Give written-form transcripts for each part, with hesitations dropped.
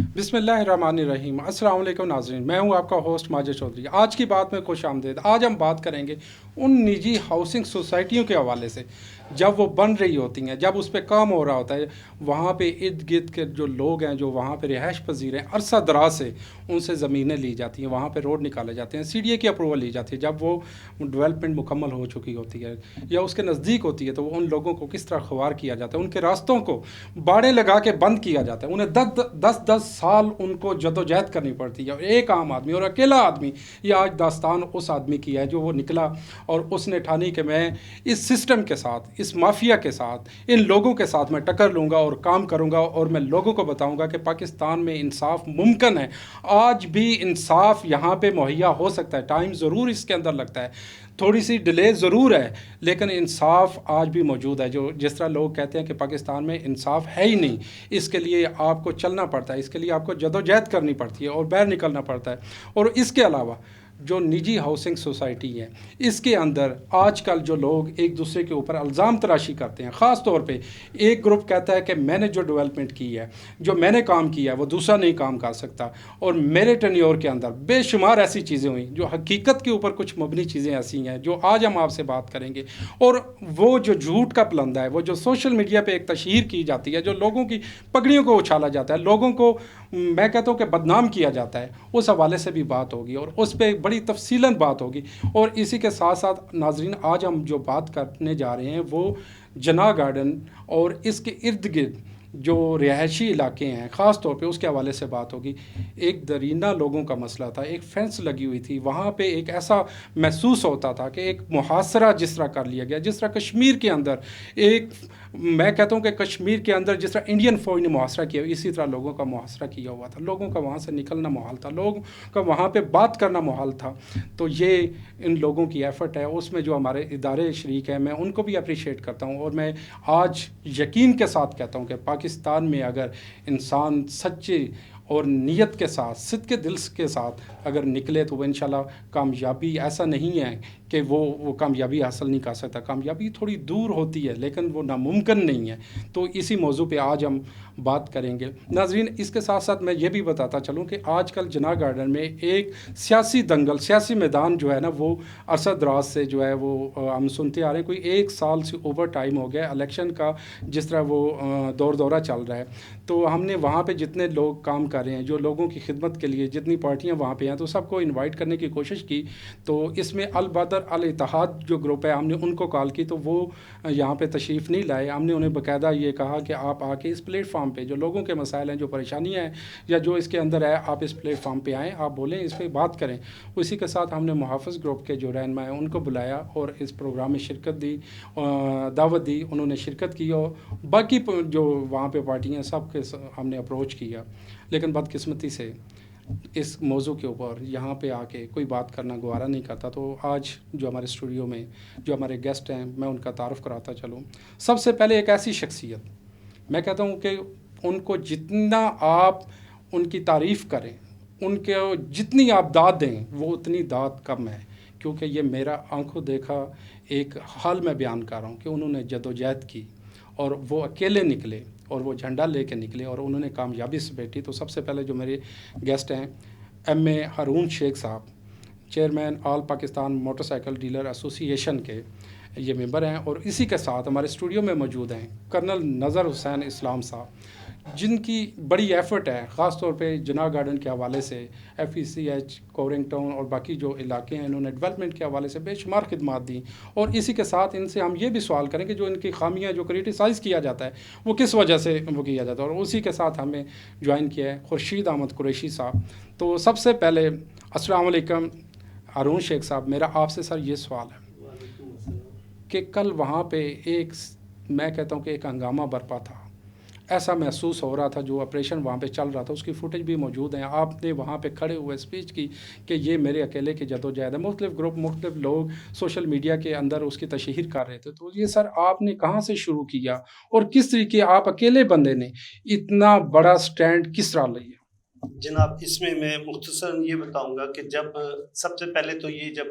بسم اللہ الرحمن الرحیم۔ السلام علیکم ناظرین، میں ہوں آپ کا ہوسٹ ماجد چودھری۔ آج کی بات میں خوش آمدید۔ آج ہم بات کریں گے ان نجی ہاؤسنگ سوسائٹیوں کے حوالے سے جب وہ بن رہی ہوتی ہیں، جب اس پہ کام ہو رہا ہوتا ہے، وہاں پہ ارد گرد کے جو لوگ ہیں جو وہاں پہ رہائش پذیر ہیں، عرصہ دراز سے ان سے زمینیں لی جاتی ہیں، وہاں پہ روڈ نکالے جاتے ہیں، سی ڈی اے کی اپروول لی جاتی ہے جب وہ ڈیولپمنٹ مکمل ہو چکی ہوتی ہے یا اس کے نزدیک ہوتی ہے، تو ان لوگوں کو کس طرح خوار کیا جاتا ہے، ان کے راستوں کو باڑیں لگا کے بند کیا جاتا ہے، انہیں دس دس سال ان کو جدوجہد کرنی پڑتی ہے۔ اور ایک عام آدمی اور اکیلا آدمی، یہ آج داستان اس آدمی کی ہے جو وہ نکلا اور اس نے ٹھانی کہ میں اس سسٹم کے ساتھ، اس مافیا کے ساتھ، ان لوگوں کے ساتھ میں ٹکر لوں گا اور کام کروں گا، اور میں لوگوں کو بتاؤں گا کہ پاکستان میں انصاف ممکن ہے، آج بھی انصاف یہاں پہ مہیا ہو سکتا ہے، ٹائم ضرور اس کے اندر لگتا ہے، تھوڑی سی ڈیلے ضرور ہے، لیکن انصاف آج بھی موجود ہے۔ جو جس طرح لوگ کہتے ہیں کہ پاکستان میں انصاف ہے ہی نہیں، اس کے لیے آپ کو چلنا پڑتا ہے، اس کے لیے آپ کو جدوجہد کرنی پڑتی ہے اور باہر نکلنا پڑتا ہے۔ اور اس کے علاوہ جو نجی ہاؤسنگ سوسائٹی ہے، اس کے اندر آج کل جو لوگ ایک دوسرے کے اوپر الزام تراشی کرتے ہیں، خاص طور پہ ایک گروپ کہتا ہے کہ میں نے جو ڈیولپمنٹ کی ہے، جو میں نے کام کیا ہے، وہ دوسرا نہیں کام کر سکتا، اور میرے ٹینیور کے اندر بے شمار ایسی چیزیں ہوئیں جو حقیقت کے اوپر کچھ مبنی چیزیں ایسی ہیں جو آج ہم آپ سے بات کریں گے۔ اور وہ جو جھوٹ کا پلندہ ہے، وہ جو سوشل میڈیا پہ ایک تشہیر کی جاتی ہے، جو لوگوں کی پگڑیوں کو اچھالا جاتا ہے، لوگوں کو میں کہتا ہوں کہ بدنام کیا جاتا ہے، اس حوالے سے بھی بات ہوگی اور اس پہ بڑی تفصیلاً بات ہوگی۔ اور اسی کے ساتھ ساتھ ناظرین، آج ہم جو بات کرنے جا رہے ہیں وہ جناح گارڈن اور اس کے ارد گرد جو رہائشی علاقے ہیں، خاص طور پہ اس کے حوالے سے بات ہوگی۔ ایک درینہ لوگوں کا مسئلہ تھا، ایک فینس لگی ہوئی تھی، وہاں پہ ایک ایسا محسوس ہوتا تھا کہ ایک محاصرہ جس طرح کر لیا گیا، جس طرح کشمیر کے اندر ایک، میں کہتا ہوں کہ کشمیر کے اندر جس طرح انڈین فوج نے محاصرہ کیا، اسی طرح لوگوں کا محاصرہ کیا ہوا تھا، لوگوں کا وہاں سے نکلنا محال تھا، لوگوں کا وہاں پہ بات کرنا محال تھا۔ تو یہ ان لوگوں کی ایفرٹ ہے، اس میں جو ہمارے ادارے شریک ہیں، میں ان کو بھی اپریشیٹ کرتا ہوں، اور میں آج یقین کے ساتھ کہتا ہوں کہ پاکستان میں اگر انسان سچے اور نیت کے ساتھ، صدق کے دل کے ساتھ اگر نکلے تو وہ انشاءاللہ کامیابی، ایسا نہیں ہے کہ وہ کامیابی حاصل نہیں کر سکتا، کامیابی تھوڑی دور ہوتی ہے لیکن وہ ناممکن نہیں ہے۔ تو اسی موضوع پہ آج ہم بات کریں گے ناظرین۔ اس کے ساتھ ساتھ میں یہ بھی بتاتا چلوں کہ آج کل جناح گارڈن میں ایک سیاسی دنگل، سیاسی میدان جو ہے نا، وہ عرصہ دراز سے جو ہے وہ ہم سنتے آ رہے ہیں، کوئی 1 سال سے اوور ٹائم ہو گیا الیکشن کا، جس طرح وہ دورہ چل رہا ہے۔ تو ہم نے وہاں پہ جتنے لوگ کام کر رہے ہیں، جو لوگوں کی خدمت کے لیے جتنی پارٹیاں وہاں پہ ہیں، تو سب کو انوائٹ کرنے کی کوشش کی۔ تو اس میں البدر الاتحاد جو گروپ ہے، ہم نے ان کو کال کی تو وہ یہاں پہ تشریف نہیں لائے۔ ہم نے انہیں باقاعدہ یہ کہا کہ آپ آ کے اس پلیٹ فارم پہ جو لوگوں کے مسائل ہیں، جو پریشانیاں ہیں یا جو اس کے اندر ہے، آپ اس پلیٹ فارم پہ آئیں، آپ بولیں، اس پہ بات کریں۔ اسی کے ساتھ ہم نے محافظ گروپ کے جو رہنما ہیں ان کو بلایا اور اس پروگرام میں شرکت دی، دعوت دی، انہوں نے شرکت کی، اور باقی جو وہاں پہ پارٹیاں ہیں سب کے ہم نے اپروچ کیا، لیکن بدقسمتی سے اس موضوع کے اوپر یہاں پہ آ کے کوئی بات کرنا گوارا نہیں کرتا۔ تو آج جو ہمارے اسٹوڈیو میں جو ہمارے گیسٹ ہیں، میں ان کا تعارف کراتا چلوں۔ سب سے پہلے ایک ایسی شخصیت، میں کہتا ہوں کہ ان کو جتنا آپ ان کی تعریف کریں، ان کے جتنی آپ داد دیں، وہ اتنی داد کم ہے، کیونکہ یہ میرا آنکھوں دیکھا ایک حال میں بیان کر رہا ہوں کہ انہوں نے جدوجہد کی اور وہ اکیلے نکلے اور وہ جھنڈا لے کے نکلے اور انہوں نے کامیابی سے بیٹھی۔ تو سب سے پہلے جو میرے گیسٹ ہیں، ایم اے ہارون شیخ صاحب، چیئرمین آل پاکستان موٹر سائیکل ڈیلر ایسوسی ایشن کے یہ ممبر ہیں، اور اسی کے ساتھ ہمارے اسٹوڈیو میں موجود ہیں کرنل نظر حسین اسلام صاحب، جن کی بڑی ایفرٹ ہے، خاص طور پہ جناح گارڈن کے حوالے سے، F E C H, covering town اور باقی جو علاقے ہیں، انہوں نے ڈیولپمنٹ کے حوالے سے بے شمار خدمات دیں۔ اور اسی کے ساتھ ان سے ہم یہ بھی سوال کریں کہ جو ان کی خامیاں جو کریٹیسائز کیا جاتا ہے، وہ کس وجہ سے وہ کیا جاتا ہے۔ اور اسی کے ساتھ ہمیں جوائن کیا ہے خورشید احمد قریشی صاحب۔ تو سب سے پہلے السلام علیکم ہارون شیخ صاحب، میرا آپ سے سر یہ سوال ہے کہ کل وہاں پہ ایک، میں کہتا ہوں کہ ایک ہنگامہ برپا تھا، ایسا محسوس ہو رہا تھا، جو آپریشن وہاں پہ چل رہا تھا اس کی فوٹیج بھی موجود ہیں، آپ نے وہاں پہ کھڑے ہوئے اسپیچ کی کہ یہ میرے اکیلے کی جدوجہد ہے، مختلف گروپ، مختلف لوگ سوشل میڈیا کے اندر اس کی تشہیر کر رہے تھے۔ تو یہ سر آپ نے کہاں سے شروع کیا اور کس طریقے آپ اکیلے بندے نے اتنا بڑا سٹینڈ کس طرح لیا؟ جناب، اس میں مختصراً یہ بتاؤں گا کہ جب سب سے پہلے تو یہ جب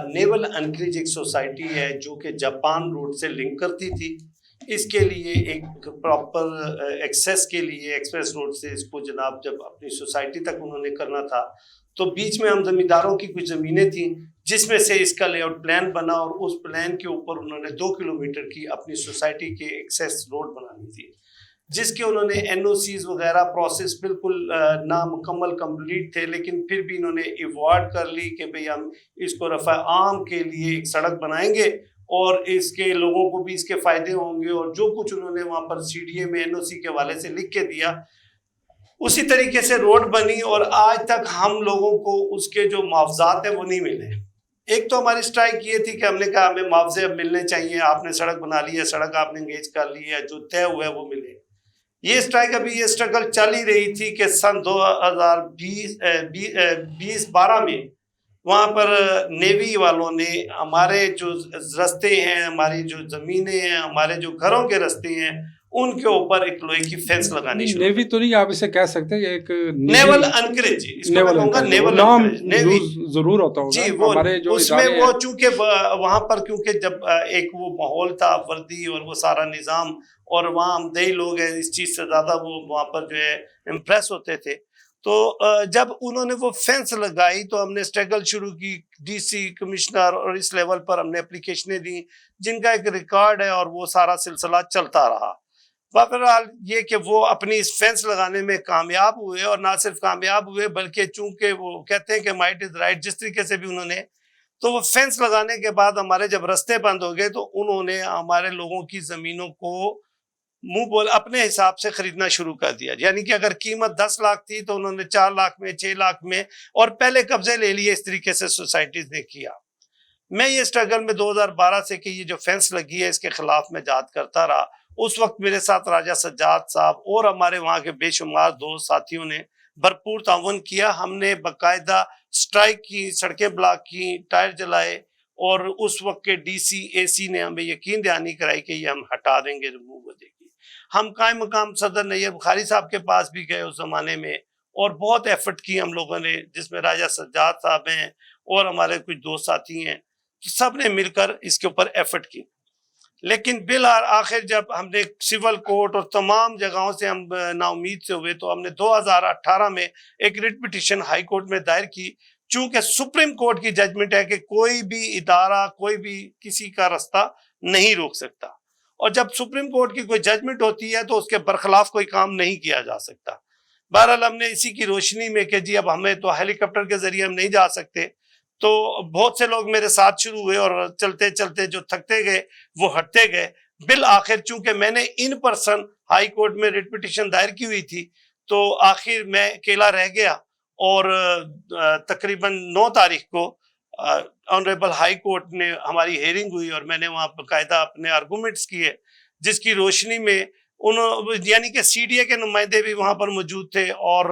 نیول انکریج ایک سوسائٹی ہے جو کہ جاپان روڈ سے لنک کرتی تھی، اس کے لیے ایک پراپر ایکسیس کے لیے ایکسپریس روڈ سے اس کو جناب جب اپنی سوسائٹی تک انہوں نے کرنا تھا تو بیچ میں ہم زمینداروں کی کچھ زمینیں تھیں جس میں سے اس کا لے آؤٹ پلان بنا اور اس پلان کے اوپر انہوں نے 2 کلومیٹر کی اپنی سوسائٹی کے ایکسیس روڈ بنانی تھی، جس کے انہوں نے این او سیز وغیرہ پروسیس بالکل نامکمل کمپلیٹ تھے، لیکن پھر بھی انہوں نے ایوارڈ کر لی کہ بھئی ہم اس کو رفع عام کے لیے ایک سڑک بنائیں گے اور اس کے لوگوں کو بھی اس کے فائدے ہوں گے، اور جو کچھ انہوں نے وہاں پر سی ڈی اے میں این او سی کے حوالے سے لکھ کے دیا اسی طریقے سے روڈ بنی، اور آج تک ہم لوگوں کو اس کے جو معاوضات ہیں وہ نہیں ملے۔ ایک تو ہماری اسٹرائک یہ تھی کہ ہم نے کہا ہمیں معاوضے اب ملنے چاہیے، آپ نے سڑک بنا لی ہے، سڑک آپ نے انگیج کر لی ہے، جو طے ہوا ہے وہ ملے۔ یہ اسٹرائک ابھی یہ اسٹرگل چل ہی رہی تھی کہ سن 2012 میں وہاں پر نیوی والوں نے ہمارے جو رستے ہیں، ہماری جو زمینیں ہیں، ہمارے جو گھروں کے رستے ہیں، ان کے اوپر ایک لوہے کی فینس لگانی شروع نیوی تو نہیں آپ اسے کہہ سکتے، یہ ایک نیول انکریج، اس کو میں کہوں گا نیول نام انکریج ضرور ہوتا ہوگا جی، وہ ہمارے جو اس میں وہ چونکہ وہاں پر کیونکہ جب ایک وہ ماحول تھا وردی اور وہ سارا نظام، اور وہاں ہم دیہی لوگ ہیں، اس چیز سے زیادہ وہ وہاں پر جو ہے امپریس ہوتے تھے، تو جب انہوں نے وہ فینس لگائی تو ہم نے اسٹرگل شروع کی، ڈی سی کمشنر اور اس لیول پر ہم نے اپلیکیشنیں دی جن کا ایک ریکارڈ ہے، اور وہ سارا سلسلہ چلتا رہا۔ بہرحال یہ کہ وہ اپنی اس فینس لگانے میں کامیاب ہوئے، اور نہ صرف کامیاب ہوئے بلکہ چونکہ وہ کہتے ہیں کہ مائٹ از رائٹ، جس طریقے سے بھی انہوں نے، تو وہ فینس لگانے کے بعد ہمارے جب رستے بند ہو گئے تو انہوں نے ہمارے لوگوں کی زمینوں کو منہ بول اپنے حساب سے خریدنا شروع کر دیا، یعنی کہ اگر قیمت 10 لاکھ تھی تو انہوں نے 4 لاکھ میں، 6 لاکھ میں، اور پہلے قبضے لے لیے۔ اس طریقے سے سوسائٹیز نے کیا۔ میں یہ اسٹرگل میں 2012 سے کہ یہ جو فینس لگی ہے اس کے خلاف میں جہاد کرتا رہا۔ اس وقت میرے ساتھ راجہ سجاد صاحب اور ہمارے وہاں کے بے شمار دوست ساتھیوں نے بھرپور تعاون کیا۔ ہم نے باقاعدہ اسٹرائک کی، سڑکیں بلاک کی، ٹائر جلائے، اور اس وقت کے ڈی سی اے سی نے ہمیں یقین دہانی کرائی کہ یہ ہم ہٹا دیں گے، ریموو ہو جائے گی۔ ہم قائم مقام صدر نیب بخاری صاحب کے پاس بھی گئے اس زمانے میں، اور بہت ایفرٹ کی ہم لوگوں نے، جس میں راجہ سجاد صاحب ہیں اور ہمارے کچھ دوست ساتھی ہیں، سب نے مل کر اس کے اوپر ایفرٹ کی۔ لیکن بالآخر جب ہم نے سول کورٹ اور تمام جگہوں سے ہم نا امید سے ہوئے تو ہم نے 2018 میں ایک ریٹ پٹیشن ہائی کورٹ میں دائر کی، چونکہ سپریم کورٹ کی ججمنٹ ہے کہ کوئی بھی ادارہ، کوئی بھی کسی کا رستہ نہیں روک سکتا، اور جب سپریم کورٹ کی کوئی ججمنٹ ہوتی ہے تو اس کے برخلاف کوئی کام نہیں کیا جا سکتا۔ بہرحال ہم نے اسی کی روشنی میں کہ جی اب ہمیں تو ہیلی کاپٹر کے ذریعے ہم نہیں جا سکتے، تو بہت سے لوگ میرے ساتھ شروع ہوئے، اور چلتے چلتے جو تھکتے گئے وہ ہٹتے گئے۔ بالآخر چونکہ میں نے ان پرسن ہائی کورٹ میں ریٹ پٹیشن دائر کی ہوئی تھی تو آخر میں اکیلا رہ گیا، اور تقریباً 9 تاریخ کو آنریبل ہائی کورٹ نے ہماری ہیئرنگ ہوئی، اور میں نے وہاں باقاعدہ اپنے آرگومنٹس کیے، جس کی روشنی میں یعنی کہ سی ڈی اے کے نمائندے بھی وہاں پر موجود تھے، اور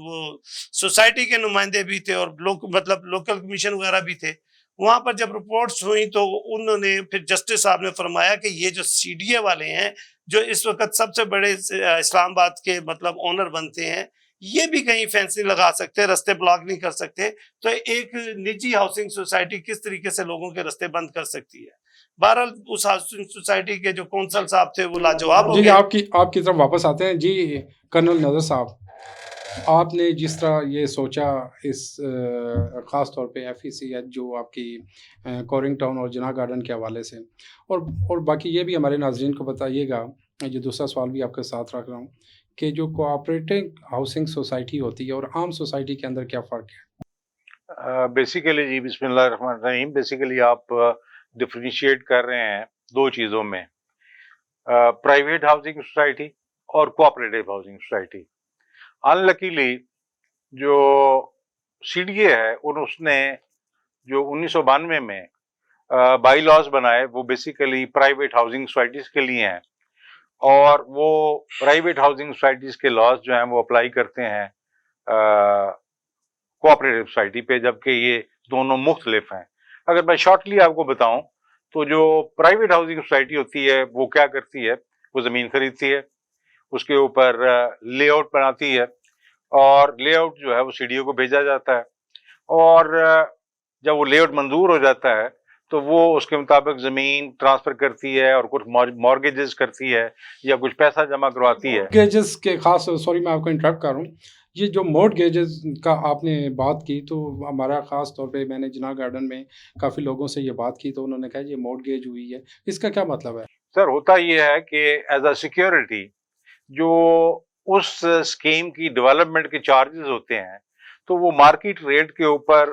وہ سوسائٹی کے نمائندے بھی تھے، اور مطلب لوکل کمیشن وغیرہ بھی تھے۔ وہاں پر جب رپورٹس ہوئیں تو انہوں نے پھر جسٹس صاحب نے فرمایا کہ یہ جو سی ڈی اے والے ہیں، جو اس وقت سب سے بڑے اسلام آباد کے مطلب اونر بنتے ہیں، یہ بھی کہیں فینس نہیں لگا سکتے، رستے بلاک نہیں کر سکتے، تو ایک نجی ہاؤسنگ سوسائٹی کس طریقے سے لوگوں کے رستے بند کر سکتی ہے؟ بہرحال اس ہاؤسنگ سوسائٹی کے جو کونسل صاحب تھے وہ لاجواب ہو جی گئے۔ آپ کی طرف واپس آتے ہیں۔ جی کرنل نذر صاحب، آپ نے جس طرح یہ سوچا، اس خاص طور پہ ایف ای سی ایچ جو آپ کی کورنگ ٹاؤن اور جناح گارڈن کے حوالے سے، اور باقی یہ بھی ہمارے ناظرین کو بتائیے گا، یہ دوسرا سوال بھی آپ کے ساتھ رکھ رہا ہوں کہ جو کوآپریٹنگ ہاؤسنگ سوسائٹی ہوتی ہے اور عام سوسائٹی کے اندر کیا فرق ہے؟ بیسیکلی جی بسم اللہ الرحمن الرحیم، بیسیکلی آپ ڈفرینشیٹ کر رہے ہیں 2 چیزوں میں، پرائیویٹ ہاؤسنگ سوسائٹی اور کوآپریٹو ہاؤسنگ سوسائٹی۔ انلکیلی جو سی ڈی اے ہے اس نے جو 1992 میں بائی لاز بنائے وہ بیسیکلی پرائیویٹ ہاؤسنگ سوسائٹیز کے لیے ہیں، اور وہ پرائیویٹ ہاؤسنگ سوسائٹیز کے لاز جو ہیں وہ اپلائی کرتے ہیں کوآپریٹو سوسائٹی پہ، جبکہ یہ دونوں مختلف ہیں۔ اگر میں شارٹلی آپ کو بتاؤں تو جو پرائیویٹ ہاؤسنگ سوسائٹی ہوتی ہے وہ کیا کرتی ہے، وہ زمین خریدتی ہے، اس کے اوپر لے آؤٹ بناتی ہے، اور لے آؤٹ جو ہے وہ سی ڈی او کو بھیجا جاتا ہے، اور جب وہ لے آؤٹ منظور ہو جاتا ہے تو وہ اس کے مطابق زمین ٹرانسفر کرتی ہے اور کچھ مارگیجز کرتی ہے یا کچھ پیسہ جمع کرواتی ہے. گیجز کے خاص، سوری میں آپ کو انٹرپٹ کر رہا ہوں، یہ جو موڈ گیجز کا آپ نے بات کی تو ہمارا خاص طور پہ میں نے جناح گارڈن میں کافی لوگوں سے یہ بات کی تو انہوں نے کہا یہ موڈ گیج ہوئی ہے، اس کا کیا مطلب ہے؟ سر ہوتا یہ ہے کہ ایز اے سیکیورٹی جو اس اسکیم کی ڈیولپمنٹ کے چارجز ہوتے ہیں تو وہ مارکیٹ ریٹ کے اوپر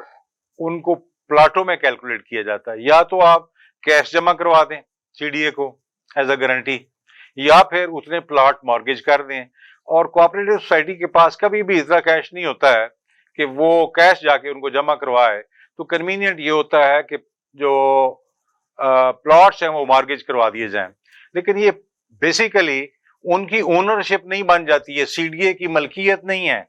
ان کو پلاٹوں میں کیلکولیٹ کیا جاتا ہے. یا تو آپ کیش جمع کروا دیں سی ڈی اے کو ایز اے گارنٹی، یا پھر اتنے پلاٹ مارگیج کر دیں. اور کوآپریٹو سوسائٹی کے پاس کبھی بھی اتنا کیش نہیں ہوتا ہے کہ وہ کیش جا کے ان کو جمع کروائے. تو کنوینئنٹ یہ ہوتا ہے کہ جو پلاٹس ہیں وہ مارگیج کروا دیے جائیں. لیکن یہ بیسیکلی ان کی اونرشپ نہیں بن جاتی ہے، سی ڈی اے کی ملکیت نہیں ہے.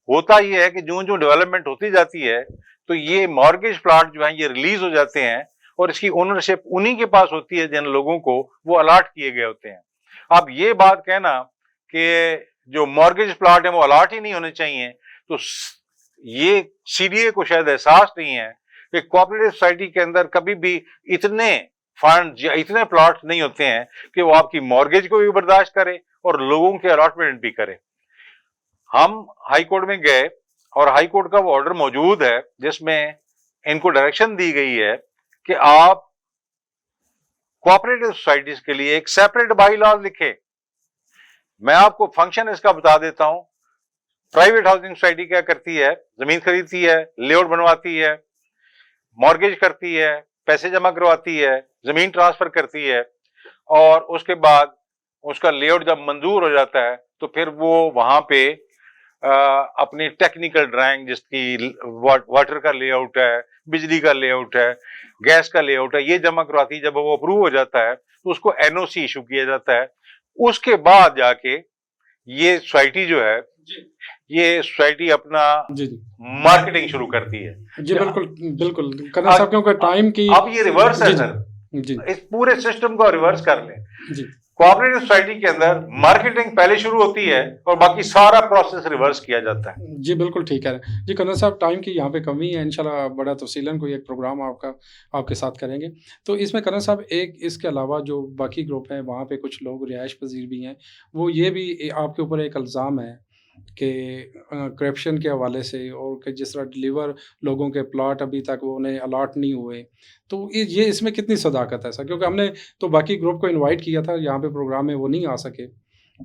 ہوتا یہ ہے کہ جو ڈیولپمنٹ ہوتی جاتی ہے تو یہ مارگیج پلاٹ جو ہیں یہ ریلیز ہو جاتے ہیں اور اس کی اونرشپ انہی کے پاس ہوتی ہے جن لوگوں کو وہ الاٹ کیے گئے ہوتے ہیں. اب یہ بات کہنا کہ جو مارگیج پلاٹ ہیں وہ الاٹ ہی نہیں ہونے چاہیے، تو یہ سی ڈی اے کو شاید احساس نہیں ہے کہ کوآپریٹو سوسائٹی کے اندر کبھی بھی اتنے فنڈ یا اتنے پلاٹ نہیں ہوتے ہیں کہ وہ آپ کی مارگیج کو بھی برداشت کرے اور لوگوں کے الاٹمنٹ بھی کرے. ہم ہائی کورٹ میں گئے اور ہائی کورٹ کا وہ آرڈر موجود ہے جس میں ان کو ڈائریکشن دی گئی ہے کہ آپ کوآپریٹو سوسائٹیز کے لیے ایک سیپریٹ بائی لا لکھیں. میں آپ کو فنکشن اس کا بتا دیتا ہوں. پرائیویٹ ہاؤسنگ سوسائٹی کیا کرتی ہے؟ زمین خریدتی ہے، لے آؤٹ بنواتی ہے، مارگیج کرتی ہے، پیسے جمع کرواتی ہے، زمین ٹرانسفر کرتی ہے، اور اس کے بعد اس کا لے آؤٹ جب منظور ہو جاتا ہے تو پھر وہ وہاں پہ اپنی ٹیکنیکل ڈرائنگ جس کی واٹر کا لے آؤٹ ہے، بجلی کا لے آؤٹ ہے، گیس کا لے آؤٹ ہے، یہ جمع کرواتی ہے. جب وہ اپروو ہو جاتا ہے تو اس کو این او سی ایشو کیا جاتا ہے. اس کے بعد جا کے یہ سوسائٹی جو ہے یہ سوسائٹی اپنا مارکیٹنگ شروع کرتی ہے. جی بالکل بالکل کرنا صاحب، کیونکہ ٹائم کی اب یہ ریورس ہے سر، جی اس پورے سسٹم کو ریورس کر لیں. جی کوآپریٹو سوسائٹی کے اندر مارکیٹنگ پہلے شروع ہوتی ہے اور باقی سارا پروسیس ریورس کیا جاتا ہے. جی بالکل ٹھیک ہے جی. کرنا صاحب ٹائم کی یہاں پہ کمی ہے، انشاءاللہ بڑا تفصیلاً کوئی ایک پروگرام آپ کے ساتھ کریں گے. تو اس میں کرنا صاحب ایک اس کے علاوہ جو باقی گروپ ہیں وہاں پہ کچھ لوگ رہائش پذیر بھی ہیں، وہ یہ بھی آپ کے اوپر ایک الزام ہے کہ کرپشن کے حوالے سے، اور کہ جس طرح ڈیلیور لوگوں کے پلاٹ ابھی تک وہ انہیں الاٹ نہیں ہوئے، تو یہ اس میں کتنی صداقت ہے سر؟ کیونکہ ہم نے تو باقی گروپ کو انوائٹ کیا تھا یہاں پہ پروگرام میں، وہ نہیں آ سکے.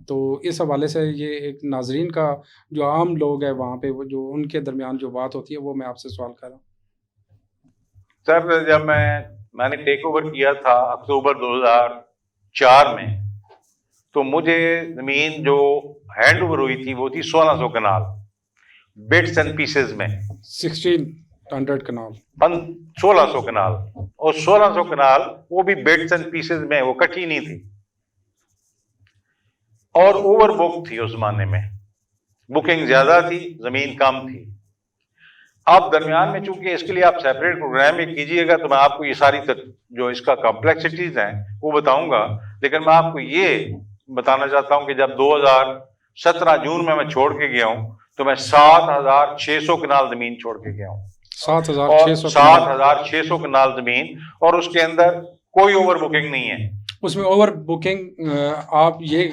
تو اس حوالے سے یہ ایک ناظرین کا جو عام لوگ ہیں وہاں پہ وہ جو ان کے درمیان جو بات ہوتی ہے وہ میں آپ سے سوال کر رہا ہوں. سر جب میں نے ٹیک اوور کیا تھا اکتوبر 2004 میں، تو مجھے زمین جو ہینڈ اوور ہوئی تھی وہ تھی 1600 کنال بٹس اینڈ پیسز میں، 1600 کنال 1600 کنال، اور 1600 کنال وہ بھی بٹس اینڈ پیسز میں، وہ کٹی نہیں تھی اور اوور بک تھی. اس زمانے میں بکنگ زیادہ تھی، زمین کم تھی. اب درمیان میں چونکہ اس کے لیے آپ سیپریٹ پروگرام میں کیجئے گا تو میں آپ کو یہ ساری جو اس کا کمپلیکسٹیز ہیں وہ بتاؤں گا. لیکن میں آپ کو یہ بتانا چاہتا ہوں کہ جب 2017 جون میں چھوڑ کے گیا ہوں تو میں 7600 کنال زمین چھوڑ کے گیا ہوں. 7600 کنال زمین، اور اس کے اندر کوئی اوور بکنگ نہیں ہے. اس میں اوور بکنگ آپ یہ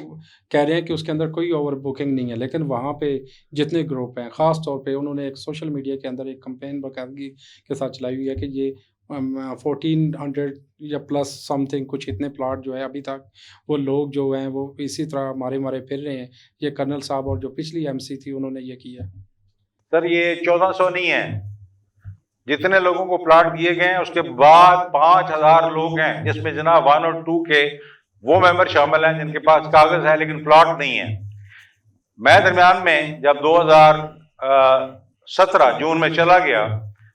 کہہ رہے ہیں کہ اس کے اندر کوئی اوور بکنگ نہیں ہے، لیکن وہاں پہ جتنے گروپ ہیں خاص طور پہ انہوں نے ایک سوشل میڈیا کے اندر ایک کمپین باقاعدگی کے ساتھ چلائی ہوئی ہے کہ یہ 1400 یا پلس سم تھنگ کچھ اتنے پلاٹ جو ہے ابھی تک وہ لوگ جو ہیں وہ اسی طرح مارے پھر رہے ہیں. یہ کرنل صاحب اور جو پچھلی ایم سی تھی انہوں نے یہ کیا. سر یہ 1400 نہیں ہے، جتنے لوگوں کو پلاٹ دیے گئے ہیں اس کے بعد 5000 لوگ ہیں جس میں جناب 1 اور 2 کے وہ ممبر شامل ہیں جن کے پاس کاغذ ہے لیکن پلاٹ نہیں ہے. میں درمیان میں جب 2017 جون میں چلا گیا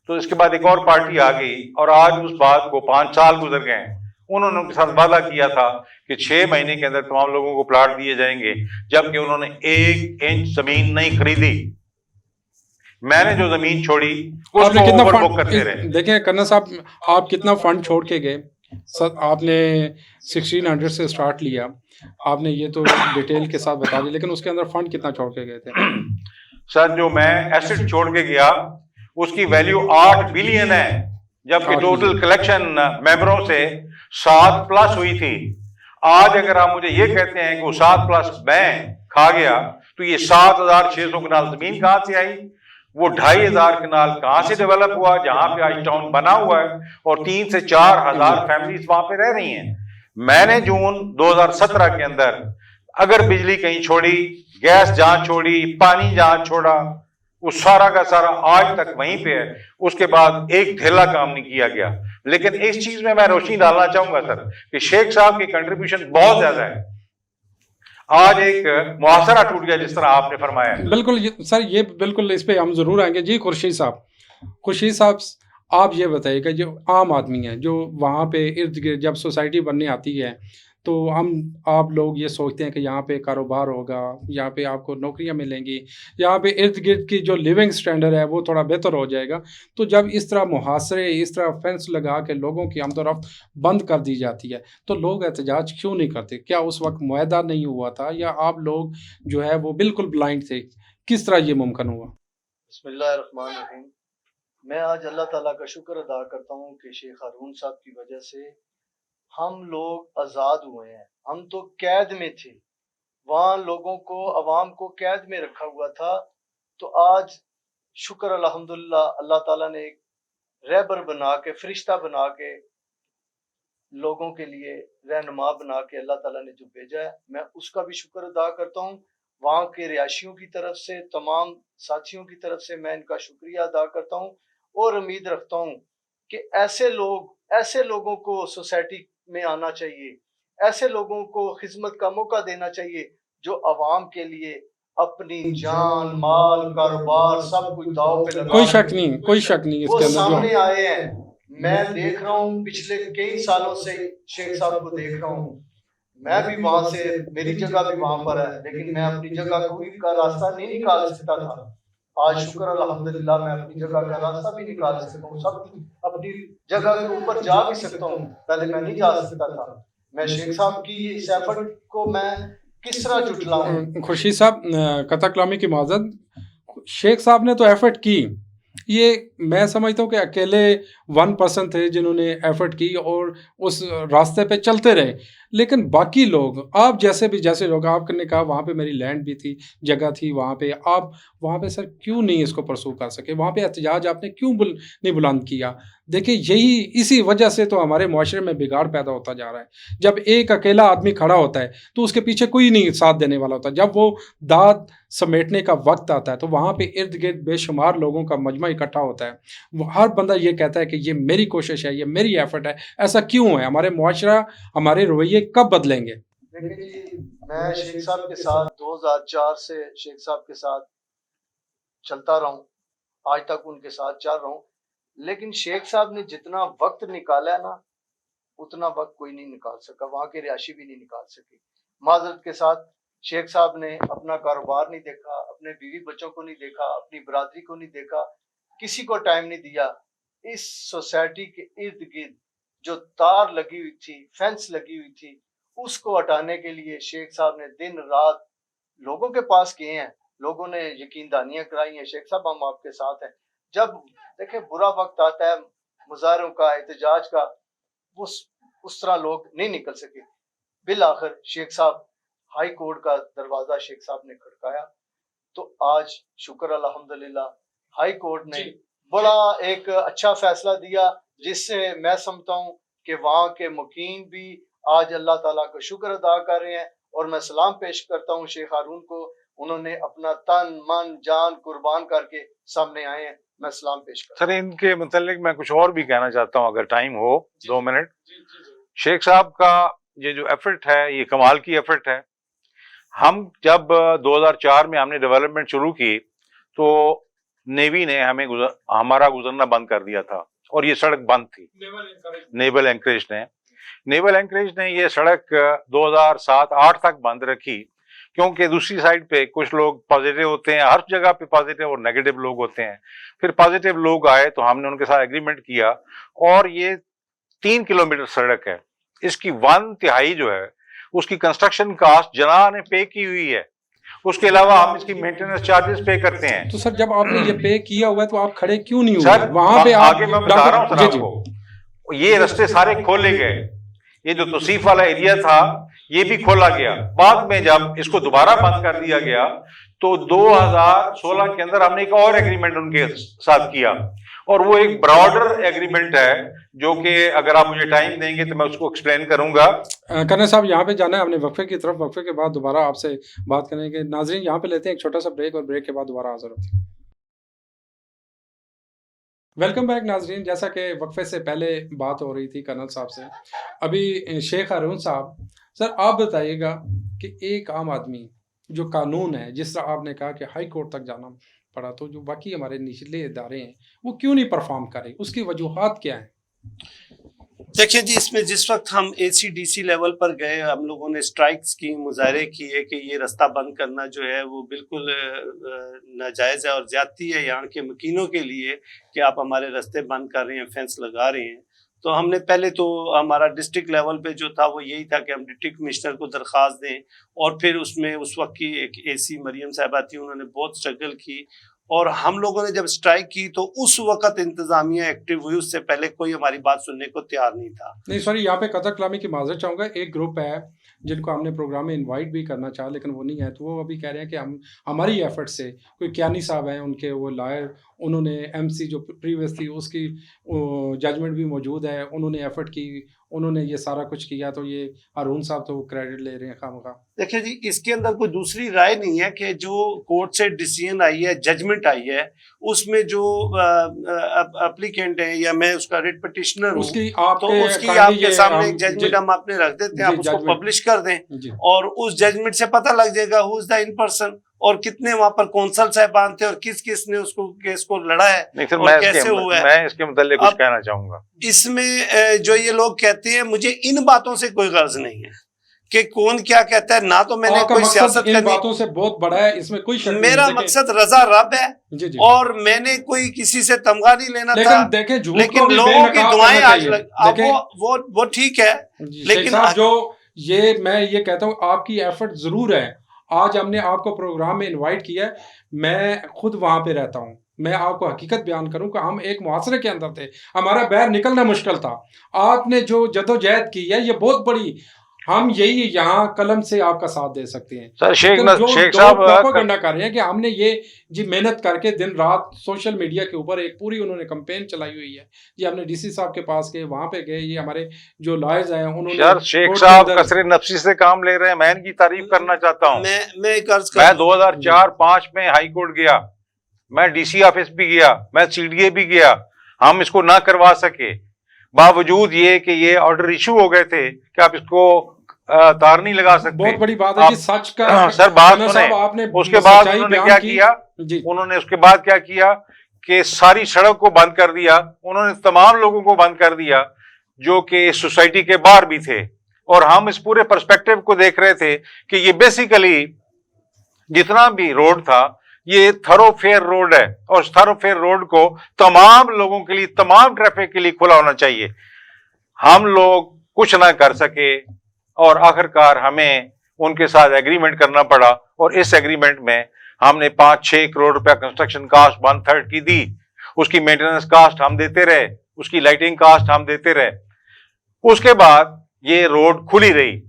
تو اس کے بعد ایک اور پارٹی آ گئی اور آج اس بات کو 5 سال گزر گئے ہیں. انہوں نے ان کے ساتھ وعدہ کیا تھا کہ 6 مہینے کے اندر تمام لوگوں کو پلاٹ دیے جائیں گے، جبکہ انہوں نے 1 انچ زمین نہیں خریدی. میں نے جو زمین چھوڑی اس کو اوور بک کرتے رہے. دیکھیں کرنا صاحب، آپ کتنا فنڈ چھوڑ کے گئے؟ آپ نے 1600 سے سٹارٹ لیا، آپ نے یہ تو ڈیٹیل کے ساتھ بتا دیا، لیکن اس کے اندر فنڈ کتنا چھوڑ کے گئے تھے؟ سر جو میں ایسٹ چھوڑ کے گیا اس کی ویلیو 8 بلین ہے. جبکہ ٹوٹل کلیکشن ممبروں سے 7+ ہوئی تھی. آج اگر آپ مجھے یہ کہتے ہیں کہ وہ 7+ میں کھا گیا تو یہ 7,600 کنال زمین کہاں سے آئی؟ وہ 2,500 کنال کہاں سے ڈیولپ ہوا جہاں پہ آج ٹاؤن بنا ہوا ہے اور 3 سے 4 ہزار فیملیز وہاں پہ رہ رہی ہیں. میں نے جون 2017 کے اندر اگر بجلی کہیں چھوڑی، گیس جہاں چھوڑی، پانی جہاں چھوڑا، وہ سارا کا سارا آج تک وہیں پہ ہے. اس کے بعد ایک ڈھیلا کام نہیں کیا گیا. لیکن اس چیز میں روشنی ڈالنا چاہوں گا سر کہ شیخ صاحب کی کنٹریبیوشن بہت زیادہ ہے. آج ایک محاصرہ ٹوٹ گیا جس طرح آپ نے فرمایا. بالکل سر، یہ بالکل اس پہ ہم ضرور آئیں گے. جی خورشید صاحب آپ یہ بتائیے کہ جو عام آدمی ہیں جو وہاں پہ ارد گرد جب سوسائٹی بننے آتی ہے تو آپ لوگ یہ سوچتے ہیں کہ یہاں پہ کاروبار ہوگا، یہاں پہ آپ کو نوکریاں ملیں گی، یہاں پہ ارد گرد کی جو لیونگ سٹینڈرڈ ہے وہ تھوڑا بہتر ہو جائے گا. تو جب اس طرح محاصرے، اس طرح فینس لگا کے لوگوں کی آمد و رفت بند کر دی جاتی ہے تو لوگ احتجاج کیوں نہیں کرتے؟ کیا اس وقت معاہدہ نہیں ہوا تھا یا آپ لوگ جو ہے وہ بالکل بلائنڈ تھے؟ کس طرح یہ ممکن ہوا؟ بسم اللہ الرحمن الرحیم. میں آج اللہ تعالیٰ کا شکر ادا کرتا ہوں کہ شیخ ہارون صاحب کی وجہ سے ہم لوگ آزاد ہوئے ہیں. ہم تو قید میں تھے، وہاں لوگوں کو، عوام کو قید میں رکھا ہوا تھا. تو آج شکر الحمدللہ اللہ تعالیٰ نے ایک رہبر بنا کے، فرشتہ بنا کے، لوگوں کے لیے رہنما بنا کے اللہ تعالیٰ نے جو بھیجا ہے، میں اس کا بھی شکر ادا کرتا ہوں. وہاں کے رہائشیوں کی طرف سے، تمام ساتھیوں کی طرف سے میں ان کا شکریہ ادا کرتا ہوں اور امید رکھتا ہوں کہ ایسے لوگوں کو سوسائٹی میں آنا چاہیے، ایسے لوگوں کو خدمت کا موقع دینا چاہیے جو عوام کے لیے اپنی جان، مال، کاروبار سب کچھ داؤ پہ لگا. کوئی شک نہیں اس وہ کے اندر سامنے آئے ہیں. میں دیکھ رہا ہوں پچھلے کئی سالوں سے شیخ صاحب کو دیکھ رہا ہوں. میں بھی وہاں سے، میری جگہ بھی وہاں پر ہے، لیکن میں اپنی جگہ کوئی کا راستہ نہیں نکال سکتا تھا. آج شکر الحمدللہ میں اپنی جگہ کا راستہ بھی نکال سکتا ہوں، سب اپنی جگہ کے اوپر جا بھی سکتا ہوں. پہلے میں نہیں جا سکتا تھا. میں شیخ صاحب کی اس ایفرٹ کو میں کس طرح جھٹلاؤں؟ خورشید صاحب قطع کلامی کی معذرت، شیخ صاحب نے تو ایفرٹ کی، یہ میں سمجھتا ہوں کہ اکیلے 1% تھے جنہوں نے ایفرٹ کی اور اس راستے پہ چلتے رہے. لیکن باقی لوگ، آپ جیسے لوگ، آپ نے کہا وہاں پہ میری لینڈ بھی تھی، جگہ تھی وہاں پہ، آپ وہاں پہ سر کیوں نہیں اس کو پرسو کر سکے؟ وہاں پہ احتجاج آپ نے کیوں نہیں بلند کیا؟ دیکھیں اسی وجہ سے تو ہمارے معاشرے میں بگاڑ پیدا ہوتا جا رہا ہے. جب ایک اکیلا آدمی کھڑا ہوتا ہے تو اس کے پیچھے کوئی نہیں ساتھ دینے والا ہوتا. جب وہ داد سمیٹنے کا وقت آتا ہے تو وہاں پہ ارد گرد بے شمار لوگوں کا مجمع اکٹھا ہوتا ہے. وہ ہر بندہ یہ کہتا ہے کہ یہ میری کوشش ہے، یہ میری ایفرٹ ہے. ایسا کیوں ہے؟ ہمارے معاشرہ، ہمارے رویے کب بدلیں گے؟ دیکھیں جی، میں شیخ صاحب کے ساتھ 2004 سے شیخ صاحب کے ساتھ چلتا رہا ہوں، آج تک ان کے ساتھ چل رہا ہوں. لیکن شیخ صاحب نے جتنا وقت نکالا ہے نا، اتنا وقت کوئی نہیں نکال سکا. وہاں کے رہائشی بھی نہیں نکال سکے. معذرت کے ساتھ شیخ صاحب نے اپنا کاروبار نہیں دیکھا، اپنے بیوی بچوں کو نہیں دیکھا، اپنی برادری کو نہیں دیکھا، کسی کو ٹائم نہیں دیا. اس سوسائٹی کے ارد گرد جو تار لگی ہوئی تھی، فینس لگی ہوئی تھی، اس کو ہٹانے کے لیے شیخ صاحب نے دن رات لوگوں کے پاس گئے ہیں. لوگوں نے یقین دہانیاں کرائی ہیں، شیخ صاحب ہم آپ کے ساتھ ہیں. جب دیکھیں برا وقت آتا ہے مظاہروں کا، احتجاج کا، اس طرح لوگ نہیں نکل سکے. بالآخر شیخ صاحب ہائی کورٹ کا دروازہ شیخ صاحب نے کھڑکایا تو آج شکر الحمدللہ ہائی کورٹ نے بڑا ایک اچھا فیصلہ دیا، جس سے میں سمجھتا ہوں کہ وہاں کے مقیم بھی آج اللہ تعالیٰ کا شکر ادا کر رہے ہیں. اور میں سلام پیش کرتا ہوں شیخ ہارون کو، انہوں نے اپنا تن من جان قربان کر کے سامنے آئے ہیں. میں سلام پیش کرتا ہوں. سر ان کے متعلق میں کچھ اور بھی کہنا چاہتا ہوں اگر ٹائم ہو 2 منٹ. شیخ صاحب کا یہ جو ایفرٹ ہے یہ کمال کی ایفرٹ ہے. ہم جب 2004 میں ہم نے ڈیولپمنٹ شروع کی تو نیوی نے ہمارا گزرنا بند کر دیا تھا اور یہ سڑک بند تھی. نیول اینکریج نے یہ سڑک 2007-8 تک بند رکھی کیونکہ دوسری سائڈ پہ کچھ لوگ پازیٹیو ہوتے ہیں. ہر جگہ پہ پازیٹیو اور نیگیٹو لوگ ہوتے ہیں. پھر پازیٹیو لوگ آئے تو ہم نے ان کے ساتھ ایگریمنٹ کیا اور یہ 3 کلومیٹر سڑک ہے. اس کی 1/3 جو ہے اس کی کنسٹرکشن کاسٹ جناح نے پے کی ہوئی ہے اس کے علاوہ ہم اس کی مینٹیننس چارجز پے کرتے ہیں. تو سر جب آپ نے یہ پے کیا ہوا ہے تو آپ کھڑے کیوں نہیں سر ہوئے وہاں پہ؟ آگے میں بتا رہا ہوں سر آپ کو، یہ رستے سارے کھولے گئے. یہ جو توصیف والا ایریا تھا یہ بھی کھولا گیا. بعد میں جب اس کو دوبارہ بند کر دیا گیا تو 2016 کے اندر ہم نے ایک اور ایگریمنٹ ان کے ساتھ کیا، اور وہ ایک براڈر ایگریمنٹ ہے جو کہ اگر آپ مجھے ٹائم دیں گے تو میں اس کو ایکسپلین کروں گا. کرنے صاحب یہاں پہ جانا ہے ہم نے وقفے کی طرف، وقفے کے بعد دوبارہ آپ سے بات کریں گے. ناظرین یہاں پہ لیتے ہیں ایک چھوٹا سا بریک، اور بریک کے بعد دوبارہ حاضر ہوتے ہیں. ویلکم بیک ناظرین. جیسا کہ وقفے سے پہلے بات ہو رہی تھی کرنل صاحب سے، ابھی شیخ ہارون صاحب، سر آپ بتائیے گا کہ ایک عام آدمی جو قانون ہے، جس طرح آپ نے کہا کہ ہائی کورٹ تک جانا پڑا، تو جو باقی ہمارے نچلے ادارے ہیں وہ کیوں نہیں پرفارم کر رہے؟ اس کی وجوہات کیا ہیں؟ دیکھیں جی، اس میں جس وقت ہم اے سی ڈی سی لیول پر گئے، ہم لوگوں نے اسٹرائکس کی، مظاہرے کیے کہ یہ رستہ بند کرنا جو ہے وہ بالکل ناجائز ہے اور زیادتی ہے یہاں کے مکینوں کے لیے کہ آپ ہمارے رستے بند کر رہے ہیں، فینس لگا رہے ہیں. تو ہم نے پہلے تو ہمارا ڈسٹرکٹ لیول پہ جو تھا وہ یہی تھا کہ ہم ڈپٹی کمشنر کو درخواست دیں، اور پھر اس میں اس وقت کی ایک اے سی مریم صاحبہ تھی، انہوں نے بہت اسٹرگل کی، اور ہم لوگوں نے جب اسٹرائک کی تو اس وقت انتظامیہ ایکٹیو ہوئی، اس سے پہلے کوئی ہماری بات سننے کو تیار نہیں تھا. نہیں سوری، یہاں پہ قطع کلامی کی معذرت چاہوں گا. ایک گروپ ہے جن کو ہم نے پروگرام میں انوائٹ بھی کرنا چاہا لیکن وہ نہیں ہے، تو وہ ابھی کہہ رہے ہیں کہ ہماری ایفرٹ سے، کوئی کیانی صاحب ہیں ان کے وہ لائر، انہوں نے ایم سی جو پریویس تھی اس کی ججمنٹ بھی موجود ہے، انہوں نے ایفرٹ کی، انہوں نے یہ سارا کچھ کیا، تو یہ ہارون صاحب تو کریڈٹ لے رہے ہیں خواہ. دیکھیں جی، اس کے اندر کوئی دوسری رائے نہیں ہے کہ جو کورٹ سے ڈیسیژن آئی ہے، ججمنٹ آئی ہے، اس میں جو اپلیکینٹ ہے یا میں اس کا ریٹ پٹیشنر ہوں، تو اس کی آپ کے سامنے ایک ججمنٹ ہم اپنے رکھ دیتے ہیں، آپ اس کو پبلش کر دیں، اور اس ججمنٹ سے پتہ لگ جائے گا ہو از دا ان پرسن، اور کتنے وہاں پر کونسل صاحبان تھے، اور کس کس نے اس کو کیس کو لڑا ہے اور کیسے ہوا ہے. میں اس کے متعلق کچھ کہنا چاہوں گا. اس میں جو یہ لوگ کہتے ہیں، مجھے ان باتوں سے کوئی غرض نہیں ہے کہ کون کیا کہتا ہے، نہ تو میں نے کوئی سیاست ان باتوں سے بہت بڑا ہے، اس میں کوئی شک نہیں. میرا مقصد رضا رب ہے، اور میں نے کوئی کسی سے تمغہ نہیں لینا تھا، لیکن لوگوں کی دعائیں آج اب وہ ٹھیک ہے، لیکن جو میں یہ کہتا ہوں آپ کی ایفرٹ ضرور ہے. آج ہم نے آپ کو پروگرام میں انوائٹ کیا ہے، میں خود وہاں پہ رہتا ہوں، میں آپ کو حقیقت بیان کروں کہ ہم ایک معاشرے کے اندر تھے، ہمارا باہر نکلنا مشکل تھا. آپ نے جو جدوجہد کی ہے یہ بہت بڑی، ہم یہی یہاں قلم سے آپ کا ساتھ دے سکتے ہیں. سر شیخ صاحب پروپیگنڈا کر رہے ہیں کہ ہم نے یہ جی محنت کر کے دن رات سوشل میڈیا کے اوپر ایک پوری انہوں نے کمپین چلائی ہوئی ہے جی. ہم نے ڈی سی صاحب کے پاس گئے، وہاں پہ گئے، یہ ہمارے جو لائرز ہیں انہوں نے. سر شیخ صاحب کثر نفسی سے کام لے رہے ہیں، میں ان کی تعریف کرنا چاہتا ہوں. میں 2004-05 میں ہائی کورٹ گیا، میں ڈی سی آفس بھی گیا، میں سی ڈی اے بھی گیا، ہم اس کو نہ کروا سکے، باوجود یہ کہ یہ آرڈر ایشو ہو گئے تھے کہ آپ اس کو تار نہیں لگا سکتے. بہت بڑی بات ہے جی، سچ کا. سر بات سنیں، اس کے بعد انہوں نے کیا کیا، انہوں نے اس کے بعد کیا کیا کہ ساری سڑک کو بند کر دیا، انہوں نے تمام لوگوں کو بند کر دیا جو کہ سوسائٹی کے باہر بھی تھے، اور ہم اس پورے پرسپیکٹو کو دیکھ رہے تھے کہ یہ بیسیکلی جتنا بھی روڈ تھا یہ تھرو فیئر روڈ ہے، اور اس تھرو فیئر روڈ کو تمام لوگوں کے لیے، تمام ٹریفک کے لیے کھلا ہونا چاہیے. ہم لوگ کچھ نہ کر سکے، اور آخر کار ہمیں ان کے ساتھ ایگریمنٹ کرنا پڑا، اور اس ایگریمنٹ میں ہم نے 5-6 کروڑ روپیہ کنسٹرکشن کاسٹ 1/3 کی دی، اس کی مینٹیننس کاسٹ ہم دیتے رہے، اس کی لائٹنگ کاسٹ ہم دیتے رہے. اس کے بعد یہ روڈ کھلی رہی.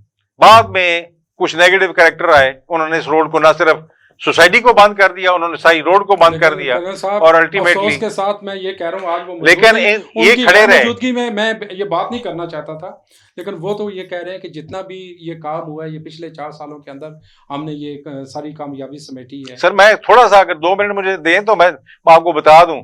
بعد میں کچھ نیگیٹو کریکٹر آئے، انہوں نے اس روڈ کو نہ صرف سوسائٹی کو بند کر دیا، انہوں نے ساری روڈ کو بند کر دیا، اور الٹیمیٹلی کے ساتھ میں یہ کہہ رہا ہوں آج وہ لیکن یہ کھڑے رہے. موجودگی میں یہ بات نہیں کرنا چاہتا تھا، لیکن وہ تو یہ کہہ رہے ہیں کہ جتنا بھی یہ کام ہوا ہے یہ پچھلے 4 سالوں کے اندر ہم نے یہ ساری کامیابی سمیٹی ہے. سر میں تھوڑا سا اگر 2 منٹ مجھے دیں تو میں آپ کو بتا دوں،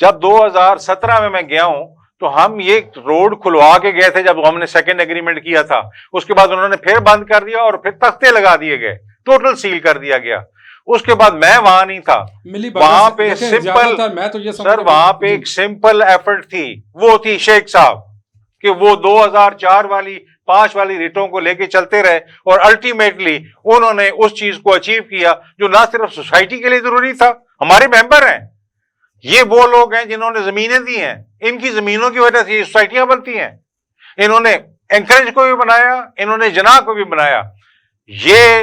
جب 2017 میں گیا ہوں تو ہم یہ روڈ کھلوا کے گئے تھے جب ہم نے سیکنڈ ایگریمنٹ کیا تھا. اس کے بعد انہوں نے پھر بند کر دیا، اور پھر تختے لگا دیے گئے، ٹوٹل سیل کر دیا گیا. اس کے بعد میں وہاں نہیں تھا، وہاں پہ سمپل سر وہاں پہ ایک سمپل ایفرٹ تھی، وہ تھی شیخ صاحب کہ وہ 2004 والی 5 والی ریٹوں کو لے کے چلتے رہے، اور الٹیمیٹلی انہوں نے اس چیز کو اچیو کیا جو نہ صرف سوسائٹی کے لیے ضروری تھا، ہمارے ممبر ہیں، یہ وہ لوگ ہیں جنہوں نے زمینیں دی ہیں، ان کی زمینوں کی وجہ سے یہ سوسائٹیاں بنتی ہیں. انہوں نے انکریج کو بھی بنایا، انہوں نے جناح کو بھی بنایا. یہ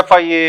FIA,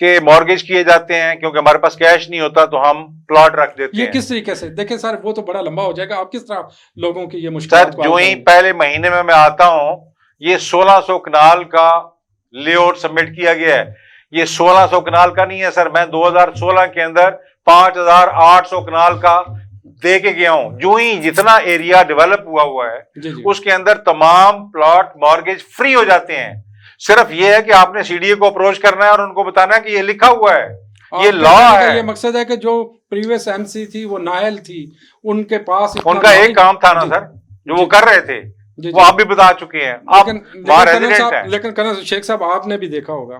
کہ مارگیج کیے جاتے ہیں کیونکہ ہمارے پاس کیش نہیں ہوتا تو ہم پلاٹ رکھ دیتے یہ ہیں. کس طریقے سے دیکھیں سر وہ تو بڑا لمبا ہو جائے گا. آپ کس طرح لوگوں کی یہ سر مشکلات کو جو حل ہی کریں گے؟ پہلے مہینے میں آتا ہوں یہ 1600 کنال کا لے آؤٹ سبمٹ کیا گیا ہے. یہ 1600 کنال کا نہیں ہے سر, میں 2016 کے اندر 5800 کنال کا دے کے گیا ہوں. جو ہی جتنا ایریا ڈیولپ ہوا ہے جی جی اس کے اندر تمام پلاٹ مارگیج فری ہو جاتے ہیں. صرف یہ ہے کہ آپ نے سی ڈی اے کو اپروچ کرنا ہے اور ان کو بتانا ہے کہ یہ لکھا ہوا ہے, یہ لا ہے. یہ مقصد ہے کہ جو پریویس ایم سی تھی وہ نائل تھی ان کے پاس ان کا ایک کام تھا نا سر جو وہ کر رہے تھے وہ آپ بھی بتا چکے ہیں, آپ وہاں ریزیڈنٹ ہیں. لیکن کرنل شیخ صاحب آپ نے بھی دیکھا ہوگا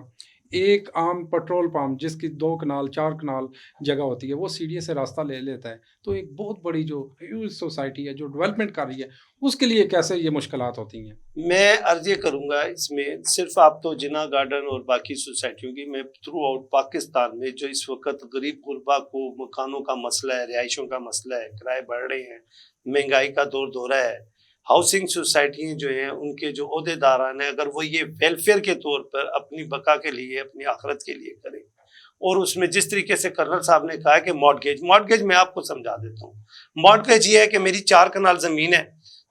ایک عام پیٹرول پمپ جس کی 2 کنال 4 کنال جگہ ہوتی ہے وہ سی ڈی اے سے راستہ لے لیتا ہے, تو ایک بہت بڑی جو ہیوج سوسائٹی ہے جو ڈیولپمنٹ کر رہی ہے اس کے لیے کیسے یہ مشکلات ہوتی ہیں؟ میں عرض یہ کروں گا اس میں صرف آپ تو جناح گارڈن اور باقی سوسائٹیوں کی, میں تھرو آؤٹ پاکستان میں جو اس وقت غریب غربا کو مکانوں کا مسئلہ ہے, رہائشوں کا مسئلہ ہے, کرائے بڑھ رہے ہیں, مہنگائی کا دور دورہ ہے, ہاؤسنگ سوسائٹیاں جو ہیں ان کے جو عہدے داران ہیں اگر وہ یہ ویلفیئر کے طور پر اپنی بقا کے لیے اپنی آخرت کے لیے کریں, اور اس میں جس طریقے سے کرنل صاحب نے کہا کہ مارگیج میں آپ کو سمجھا دیتا ہوں. مارگیج یہ ہے کہ میری 4 کنال زمین ہے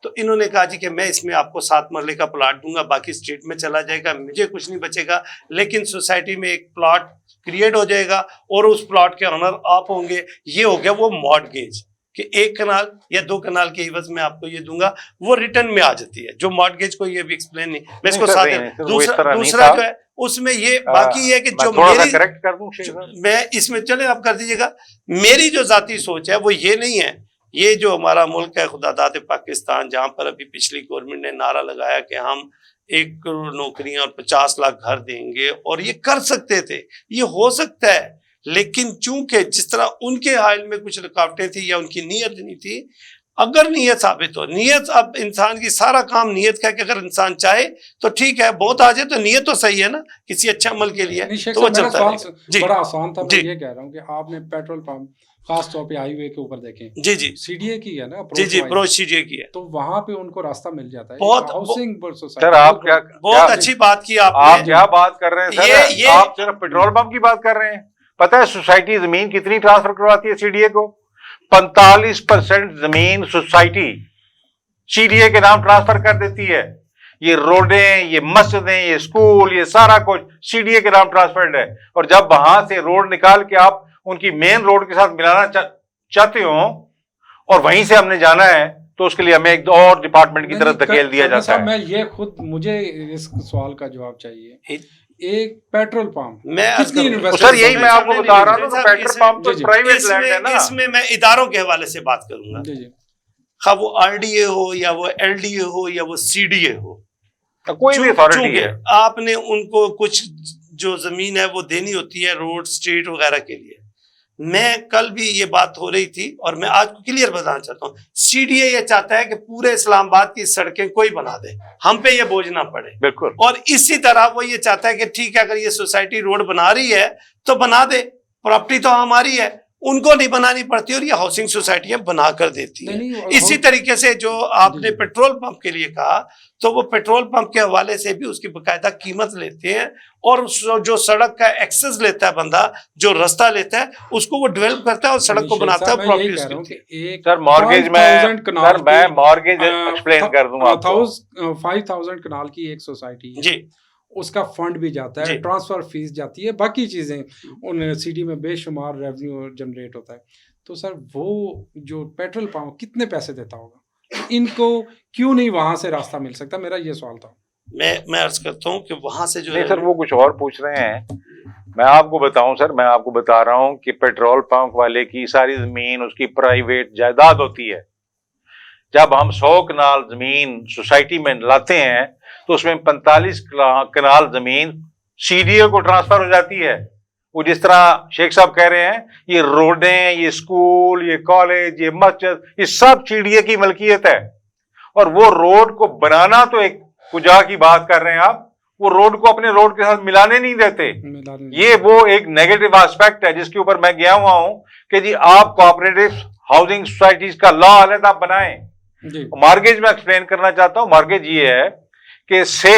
تو انہوں نے کہا جی کہ میں اس میں آپ کو 7 مرلے کا پلاٹ دوں گا, باقی اسٹریٹ میں چلا جائے گا, مجھے کچھ نہیں بچے گا, لیکن سوسائٹی میں ایک پلاٹ کریٹ ہو جائے گا اور اس پلاٹ کے آنر آپ ہوں گے. یہ ہو گیا وہ مارگیج کہ 1 کنال یا 2 کنال کے عوض میں آپ کو یہ دوں گا, وہ ریٹرن میں آ جاتی ہے. جو مارگیج کو یہ بھی ایکسپلین نہیں, میں اس کو ساتھ دوسرا جو ہے اس میں یہ باقی ہے کہ جو میری میں اس میں چلے آپ کر دیجیے گا, میری جو ذاتی سوچ ہے وہ یہ نہیں ہے. یہ جو ہمارا ملک ہے خدا داد پاکستان, جہاں پر ابھی پچھلی گورنمنٹ نے نعرہ لگایا کہ ہم 1 کروڑ نوکریاں اور 50 لاکھ گھر دیں گے, اور یہ کر سکتے تھے, یہ ہو سکتا ہے, لیکن چونکہ جس طرح ان کے حائل میں کچھ رکاوٹیں تھیں یا ان کی نیت نہیں تھی, اگر نیت ثابت ہو, نیت اب انسان کی سارا کام نیت کا, کہ اگر انسان چاہے تو ٹھیک ہے, بہت آ جائے تو نیت تو صحیح ہے نا کسی اچھے عمل کے لیے, تو وہ چلتا ہے. بڑا آسان تھا, میں یہ کہہ رہا ہوں کہ آپ نے پیٹرول پمپ خاص طور پہ ہائی وے کے اوپر دیکھیں, جی جی سی ڈی اے کی ہے نا, G approach C D A کی ہے, تو وہاں پہ ان کو راستہ مل جاتا ہے. بہت ہاؤسنگ سر آپ کیا بہت اچھی بات کی آپ کیا بات کر رہے ہیں سر, آپ صرف پیٹرول پمپ کی بات کر رہے ہیں. پتہ ہے سوسائٹی زمین کتنی ٹرانسفر کرواتی ہے سی ڈی اے کو؟ 45% زمین سوسائٹی سی ڈی اے کے نام ٹرانسفر کر دیتی ہے. یہ روڈیں, یہ مسجدیں, یہ اسکول, یہ سارا کچھ سی ڈی اے کے نام ٹرانسفرڈ ہے. اور جب وہاں سے روڈ نکال کے آپ ان کی مین روڈ کے ساتھ ملانا چاہتے ہو اور وہیں سے ہم نے جانا ہے تو اس کے لیے ہمیں ایک اور ڈپارٹمنٹ کی طرف دھکیل دیا جاتا ہے. میں یہ خود مجھے اس سوال کا جواب چاہیے. ایک پیٹرول پمپ میں سر یہی میں آپ کو بتا رہا ہوں, پیٹرول پمپ تو پرائیویٹ لینڈ ہے نا. اس میں اداروں کے حوالے سے بات کروں گا, خواہ وہ آر ڈی اے ہو یا وہ ایل ڈی اے ہو یا وہ سی ڈی اے ہو, کوئی بھی اتھارٹی ہے, آپ نے ان کو کچھ جو زمین ہے وہ دینی ہوتی ہے روڈ اسٹریٹ وغیرہ کے لیے. میں کل بھی یہ بات ہو رہی تھی اور میں آج کو کلیئر بتانا چاہتا ہوں, سی ڈی اے یہ چاہتا ہے کہ پورے اسلام آباد کی سڑکیں کوئی بنا دے, ہم پہ یہ بوجھ نہ پڑے. بالکل. اور اسی طرح وہ یہ چاہتا ہے کہ ٹھیک ہے اگر یہ سوسائٹی روڈ بنا رہی ہے تو بنا دے, پراپرٹی تو ہماری ہے, ان کو نہیں بنانی پڑتی اور یہ ہاؤسنگ سوسائٹیاں بنا کر دیتی ہیں. اسی طریقے سے جو آپ نے پیٹرول پمپ کے لیے کہا, تو وہ پیٹرول پمپ کے حوالے سے بھی اس کی باقاعدہ قیمت لیتے ہیں, اور جو سڑک کا ایکسس لیتا ہے بندہ, جو رستہ لیتا ہے, اس کو وہ ڈیولپ کرتا ہے اور سڑک کو بناتا ہے. سر مارگیج میں مارگیج ایکسپلین کر دوں آپ کو. 5000 کنال کی ایک سوسائٹی ہے, جی اس کا فنڈ بھی جاتا ہے, ٹرانسفر فیس جاتی ہے, باقی چیزیں ان سی ڈی میں بے شمار ریونیو جنریٹ ہوتا ہے. تو سر وہ جو پیٹرول پمپ کتنے پیسے دیتا ہوگا, ان کو کیوں نہیں وہاں سے راستہ مل سکتا؟ میرا یہ سوال تھا. میں عرض کرتا ہوں کہ وہاں سے جو نہیں سر وہ کچھ اور پوچھ رہے ہیں. میں آپ کو بتاؤں سر, میں آپ کو بتا رہا ہوں کہ پیٹرول پمپ والے کی ساری زمین اس کی پرائیویٹ جائیداد ہوتی ہے. جب ہم 100 کنال زمین سوسائٹی میں لاتے ہیں تو اس میں 45 کنال زمین سی ڈی اے کو ٹرانسفر ہو جاتی ہے. وہ جس طرح شیخ صاحب کہہ رہے ہیں, یہ روڈیں, یہ اسکول, یہ کالج, یہ مسجد, یہ سب سی ڈی اے کی ملکیت ہے. اور وہ روڈ کو بنانا تو ایک کجا کی بات کر رہے ہیں آپ, وہ روڈ کو اپنے روڈ کے ساتھ ملانے نہیں دیتے. یہ وہ ایک نیگیٹو آسپیکٹ ہے جس کے اوپر میں گیا ہوا ہوں کہ جی آپ کوآپریٹو ہاؤسنگ سوسائٹیز کا لا علیحدہ بنائیں. مارگیج میں ایکسپلین کرنا چاہتا ہوں. مارگیج یہ ہے کہ سے